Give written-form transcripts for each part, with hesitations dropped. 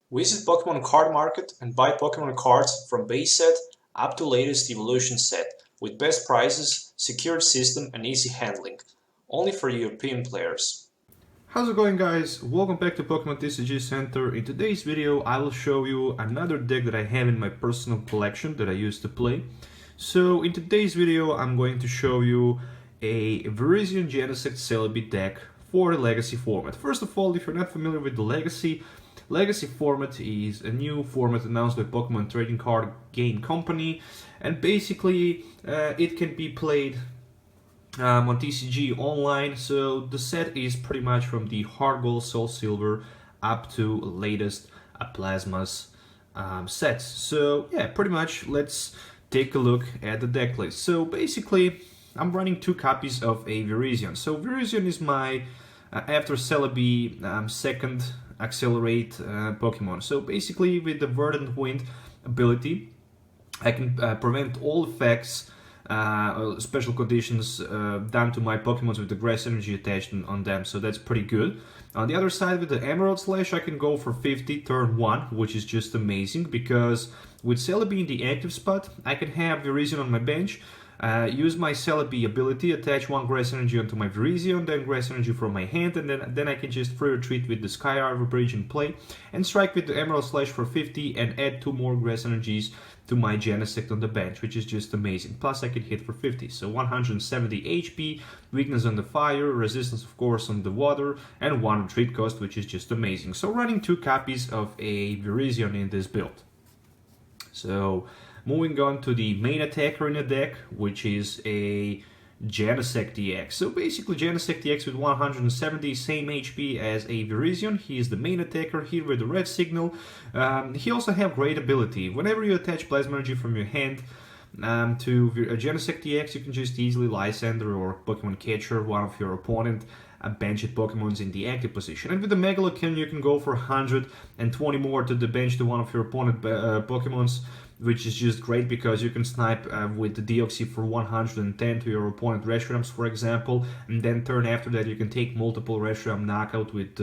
Visit Pokemon Card Market and buy Pokemon cards from base set up to latest evolution set with best prices, secured system and easy handling. Only for European players. How's it going, guys? Welcome back to Pokemon TCGcenter. In today's video I will show you another deck that I have in my personal collection that I used to play. So in today's video I'm going to show you a Virizion Genesect Celebi deck for the Legacy format. First of all, if you're not familiar with the Legacy format is a new format announced by Pokemon Trading Card Game Company, and basically it can be played on TCG online. So the set is pretty much from the Hard Gold, Soul Silver up to latest Plasmas sets. So yeah, pretty much let's take a look at the deck list. So basically I'm running 2 copies of a Virizion. So Virizion is my after Celebi second accelerate Pokemon. So basically with the Verdant Wind ability I can prevent all effects, special conditions done to my Pokemon with the Grass Energy attached on them, so that's pretty good. On the other side, with the Emerald Slash, I can go for 50 turn 1, which is just amazing, because with Celebi in the active spot, I can have Virizion on my bench, use my Celebi ability, attach 1 Grass Energy onto my Virizion, then Grass Energy from my hand, and then I can just free retreat with the Sky River Bridge in play, and strike with the Emerald Slash for 50 and add 2 more Grass Energies to my Genesect on the bench, which is just amazing. Plus I can hit for 50, so 170 HP, weakness on the fire, resistance of course on the water, and 1 retreat cost, which is just amazing. So running 2 copies of a Virizion in this build. So moving on to the main attacker in the deck, which is a Genesect EX. So basically Genesect EX with 170, same HP as a Virizion. He is the main attacker here with the red signal. He also has great ability. Whenever you attach Plasma Energy from your hand to a Genesect EX, you can just easily Lysander or Pokemon Catcher one of your opponent benched Pokemons in the active position. And with the Megalokin you can go for 120 more to the bench to one of your opponent Pokemons, which is just great because you can snipe with the Deoxy for 110 to your opponent Reshiram's, for example, and then turn after that you can take multiple Reshiram knockout with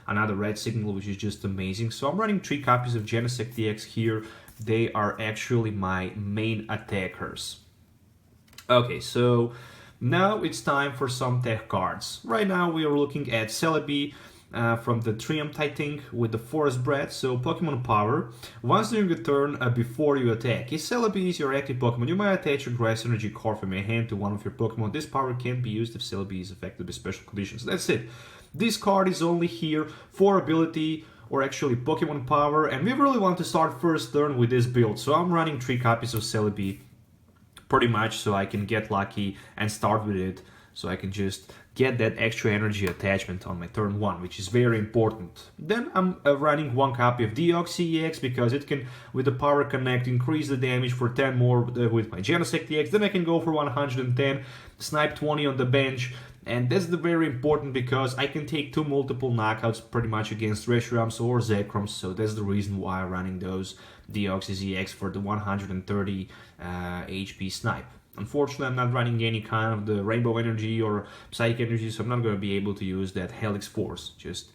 another red signal, which is just amazing. So I'm running 3 copies of Genesect DX here. They are actually my main attackers. Okay, so now it's time for some tech cards. Right now we are looking at Celebi, from the Triumph Titan with the Forest Breath, so Pokemon Power. Once during a turn before you attack, if Celebi is your active Pokemon, you might attach a Grass Energy card from your hand to one of your Pokemon. This power can be used if Celebi is affected by special conditions. That's it. This card is only here for ability, or actually Pokemon Power, and we really want to start first turn with this build. So I'm running 3 copies of Celebi, pretty much so I can get lucky and start with it. So I can just get that extra energy attachment on my turn 1, which is very important. Then I'm running 1 copy of Deoxy EX because it can, with the Power Connect, increase the damage for 10 more with my Genesect EX. Then I can go for 110, snipe 20 on the bench, and that's the very important because I can take 2 multiple knockouts pretty much against Reshirams or Zekroms, so that's the reason why I'm running those Deoxys EX for the 130 HP snipe. Unfortunately, I'm not running any kind of the Rainbow Energy or Psychic Energy, so I'm not going to be able to use that Helix Force, just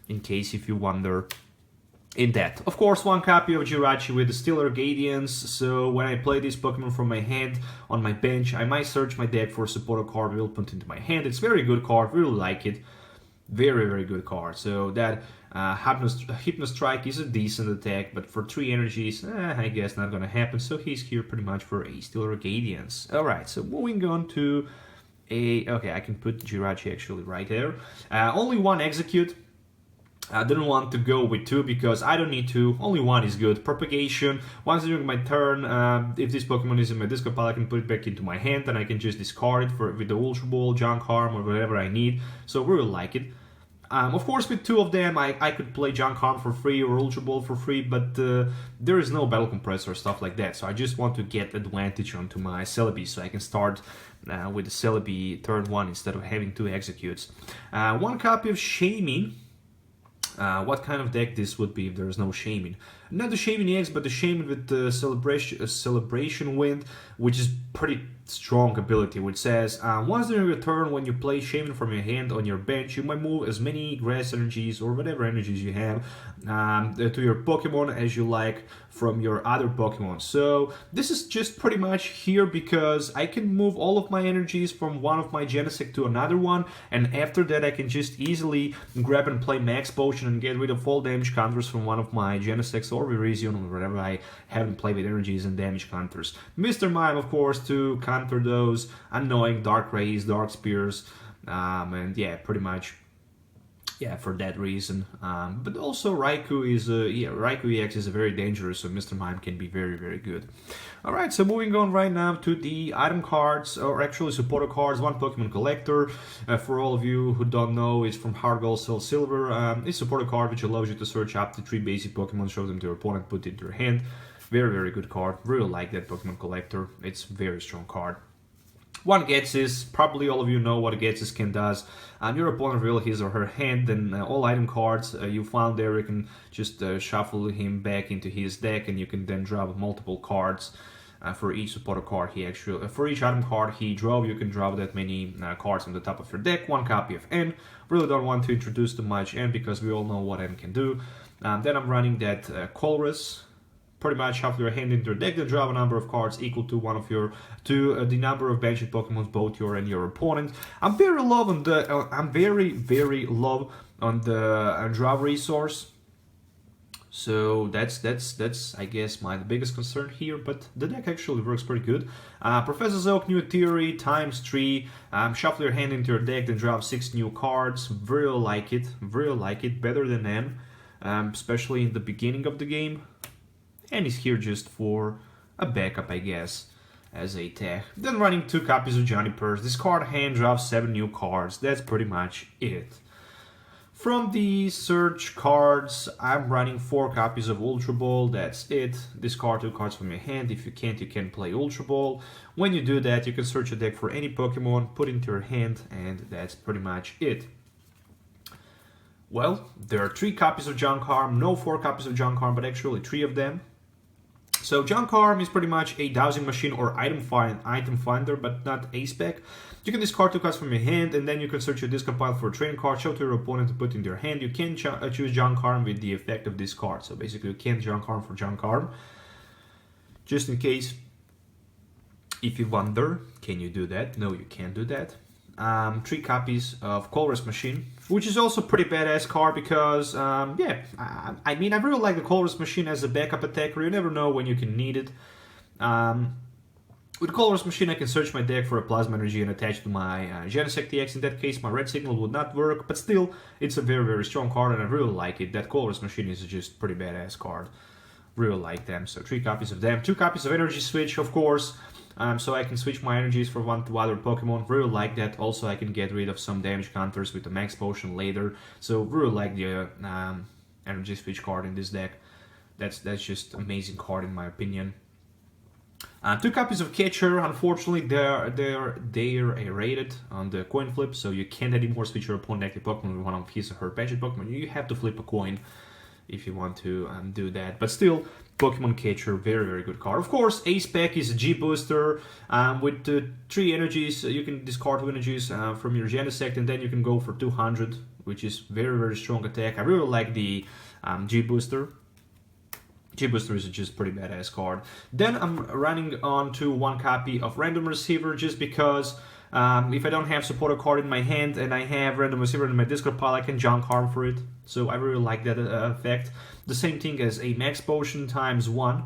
in case if you wonder in that. Of course, 1 copy of Jirachi with the Stellar Guardians, so when I play this Pokemon from my hand on my bench, I might search my deck for a supporter card, will put into my hand. It's a very good card, really like it. Very, very good card. So that Hypno Strike is a decent attack, but for 3 energies, I guess not gonna happen. So he's here pretty much for a Stellar Guardians. Alright, so moving on to a... Okay, I can put Jirachi actually right there. Only 1 Execute. I didn't want to go with 2 because I don't need to. Only 1 is good. Propagation. Once during my turn, if this Pokemon is in my discard pile, I can put it back into my hand and I can just discard it with the Ultra Ball, Junk Arm, or whatever I need. So we really like it. Of course, with 2 of them, I could play Junk Arm for free or Ultra Ball for free, but there is no Battle Compressor or stuff like that. So I just want to get advantage onto my Celebi, so I can start with the Celebi turn 1 instead of having 2 executes. 1 copy of Shaming. what kind of deck this would be if there is no Shaman. Not the Shaman EX, but the Shaman with the Celebration Wind, which is pretty strong ability, which says, once during your turn, when you play Shaman from your hand on your bench, you might move as many grass energies or whatever energies you have to your Pokemon as you like from your other Pokemon. So this is just pretty much here because I can move all of my energies from one of my Genesect to another one, and after that I can just easily grab and play Max Potion and get rid of all damage counters from one of my Genesects or Virizion or whatever I haven't played with energies and damage counters. Mr. Mime, of course, to counter those annoying Dark Rays, Dark Spears, and yeah, pretty much, yeah, for that reason. But also Raikou is, Raikou EX is very dangerous, so Mr. Mime can be very, very good. Alright, so moving on right now to the item cards, or actually supporter cards. One Pokemon Collector, for all of you who don't know, is from Hard Gold, Soul Silver. It's a supporter card which allows you to search up to 3 basic Pokemon, show them to your opponent, put it into your hand. Very, very good card. Really like that Pokemon Collector. It's a very strong card. One Getsis, probably all of you know what a Getsis can does. Your opponent reveals his or her hand, then all item cards you found there, you can just shuffle him back into his deck, and you can then drop multiple cards for each supporter card he actually, for each item card he drove. You can draw that many cards on the top of your deck. One copy of N. Really don't want to introduce too much N because we all know what N can do. Then I'm running that Colress. Pretty much shuffle your hand into your deck, then draw a number of cards equal to one of your the number of benched Pokemon, both your and your opponent. I'm very low on the very low on the draw resource. So that's I guess the biggest concern here, but the deck actually works pretty good. Professor's Oak, New Theory, times 3. Shuffle your hand into your deck, then draw 6 new cards. Really like it, better than M, especially in the beginning of the game. And he's here just for a backup, I guess, as a tech. Then running 2 copies of Johnny Purse. This card hand drops 7 new cards. That's pretty much it. From the search cards, I'm running 4 copies of Ultra Ball. That's it. Discard 2 cards from your hand. If you can't, you can play Ultra Ball. When you do that, you can search your deck for any Pokemon, put it into your hand, and that's pretty much it. Well, there are 3 copies of Junk Arm. No 4 copies of Junk Arm, but actually 3 of them. So Junk Arm is pretty much a dowsing machine or item finder, but not a spec. You can discard 2 cards from your hand, and then you can search your discard pile for a training card, show to your opponent to put into your hand. You can choose Junk Arm with the effect of this card. So basically you can't Junk Arm for Junk Arm. Just in case, if you wonder, can you do that? No, you can't do that. 3 copies of Colress Machine, which is also pretty badass card because, yeah, I mean, I really like the Colress Machine as a backup attacker. You never know when you can need it. With Colress Machine, I can search my deck for a Plasma Energy and attach to my Genesect EX. In that case, my Red Signal would not work, but still, it's a very, very strong card, and I really like it. That Colress Machine is just pretty badass card. Really like them. So 3 copies of them. 2 copies of Energy Switch, of course. So I can switch my energies from one to other Pokemon. Really like that. Also, I can get rid of some damage counters with the Max Potion later. So really like the Energy Switch card in this deck. That's just amazing card in my opinion. 2 copies of Catcher. Unfortunately, they're rated on the coin flip, so you can't anymore switch your opponent active Pokemon with one of his or her benched Pokemon. You have to flip a coin if you want to do that. But still, Pokemon Catcher, very, very good card. Of course, Ace Pack is a G-Booster. With 3 energies, you can discard 2 energies from your Genesect, and then you can go for 200, which is very, very strong attack. I really like the G-Booster. G-Booster is just pretty badass card. Then I'm running on to 1 copy of Random Receiver, just because if I don't have supporter card in my hand and I have Random Receiver in my discard pile, I can Junk Arm for it. So I really like that effect. The same thing as a Max Potion times 1.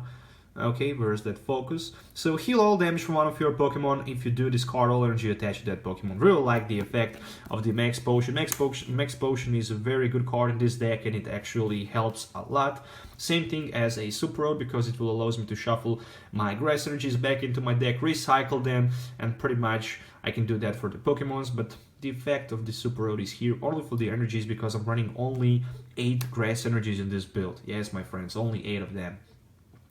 Okay, where's that focus? So heal all damage from one of your Pokemon. If you do, discard all energy attached to that Pokemon. Really like the effect of the Max Potion. Max Potion is a very good card in this deck, and it actually helps a lot. Same thing as a Super Road, because it will allows me to shuffle my Grass energies back into my deck, recycle them, and pretty much I can do that for the Pokemons. But the effect of the Super Road is here only for the energies, because I'm running only 8 Grass energies in this build. Yes, my friends, only 8 of them.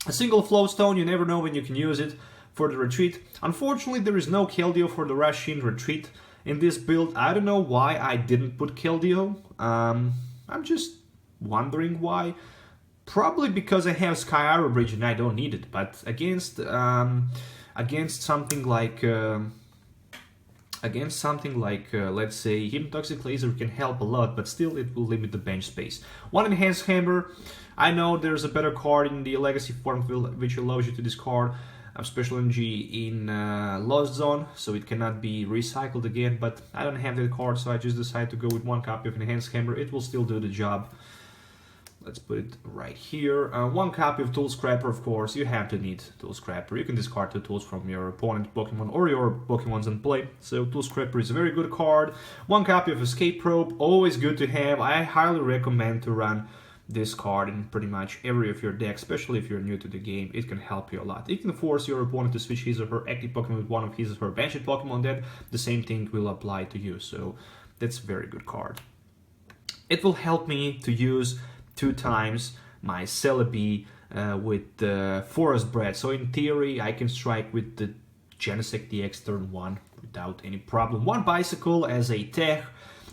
A single Flow Stone, you never know when you can use it for the retreat. Unfortunately, there is no Keldeo for the Russian retreat in this build. I don't know why I didn't put Keldeo. I'm just wondering why. Probably because I have Sky Arrow Bridge and I don't need it, but against something like let's say Hypnotoxic Laser can help a lot, but still it will limit the bench space. One Enhanced Hammer. I know there's a better card in the Legacy form which allows you to discard special energy in Lost Zone, so it cannot be recycled again, but I don't have that card, so I just decided to go with one copy of Enhanced Hammer. It will still do the job. Let's put it right here. One copy of Tool Scrapper, of course. You have to need Tool Scrapper. You can discard 2 tools from your opponent Pokemon or your Pokemons in play. So Tool Scrapper is a very good card. One copy of Escape Probe, always good to have. I highly recommend to run this card in pretty much every of your decks, especially if you're new to the game. It can help you a lot. It can force your opponent to switch his or her active Pokemon with one of his or her banished Pokemon. Then the same thing will apply to you. So that's a very good card. It will help me to use 2 times my Celebi with the Forest Bread. So in theory, I can strike with the Genesect DX turn 1 without any problem. One Bicycle as a tech,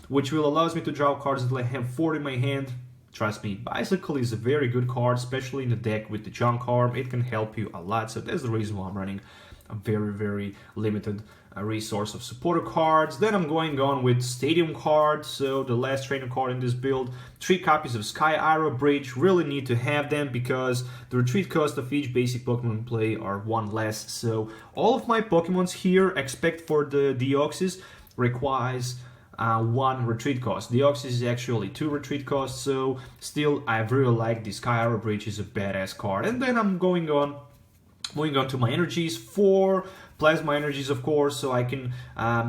which will allows me to draw cards until I have 4 in my hand. Trust me, Bicycle is a very good card, especially in the deck with the Junk Arm. It can help you a lot, so that's the reason why I'm running a very, very limited resource of supporter cards. Then I'm going on with Stadium cards, so the last trainer card in this build. 3 copies of Sky Arrow Bridge, really need to have them because the retreat cost of each basic Pokemon in play are 1 less. So all of my Pokemons here, except for the Deoxys, requires 1 retreat cost. Deoxys is actually 2 retreat costs, so still I really like the Sky Arrow Bridge, is a badass card. And then I'm moving on to my energies. 4 Plasma Energies, of course, so I can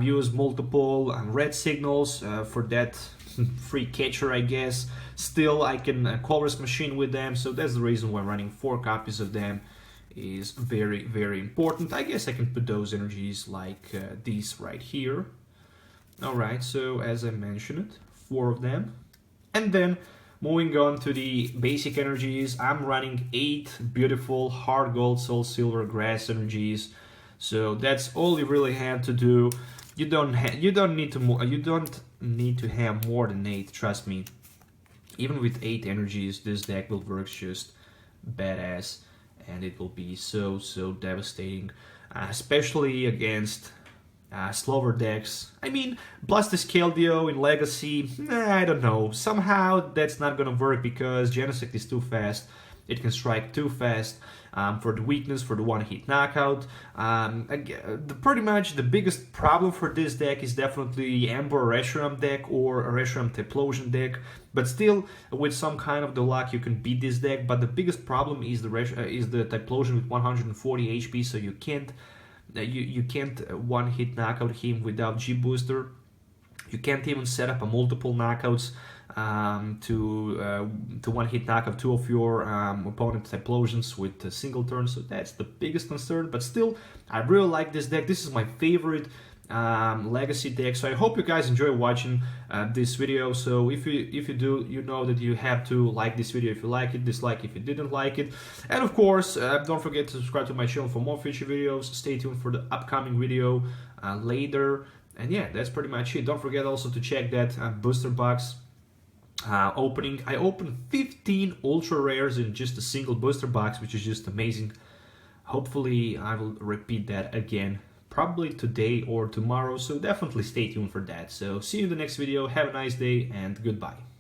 use multiple red signals for that free catcher, I guess. Still, I can Colress Machine with them, so that's the reason why running 4 copies of them is very, very important. I guess I can put those energies like these right here. Alright, so as I mentioned, 4 of them. And then moving on to the basic energies, I'm running 8 beautiful Hard Gold, Soul Silver, Grass energies. So that's all you really have to do. You don't need to have more than 8. Trust me. Even with 8 energies, this deck will work just badass, and it will be so devastating, especially against slower decks. I mean, Blastoise in Legacy, I don't know. Somehow that's not gonna work because Genesect is too fast. It can strike too fast for the weakness, for the one-hit knockout. Pretty much the biggest problem for this deck is definitely Ember Reshiram deck or a Reshiram Typhlosion deck. But still, with some kind of the luck, you can beat this deck. But the biggest problem is the Typhlosion with 140 HP, so you can't one-hit knockout him without G-Booster. You can't even set up a multiple knockouts to one-hit knock of 2 of your opponent's Typhlosions with a single turn, so that's the biggest concern. But still, I really like this deck. This is my favorite Legacy deck, so I hope you guys enjoy watching this video. So if you do, you know that you have to like this video if you like it, dislike if you didn't like it, and of course don't forget to subscribe to my channel for more future videos. Stay tuned for the upcoming video later, and yeah, that's pretty much it. Don't forget also to check that booster box opening. I opened 15 ultra rares in just a single booster box, which is just amazing. Hopefully I will repeat that again, probably today or tomorrow, so definitely stay tuned for that. So see you in the next video. Have a nice day and goodbye.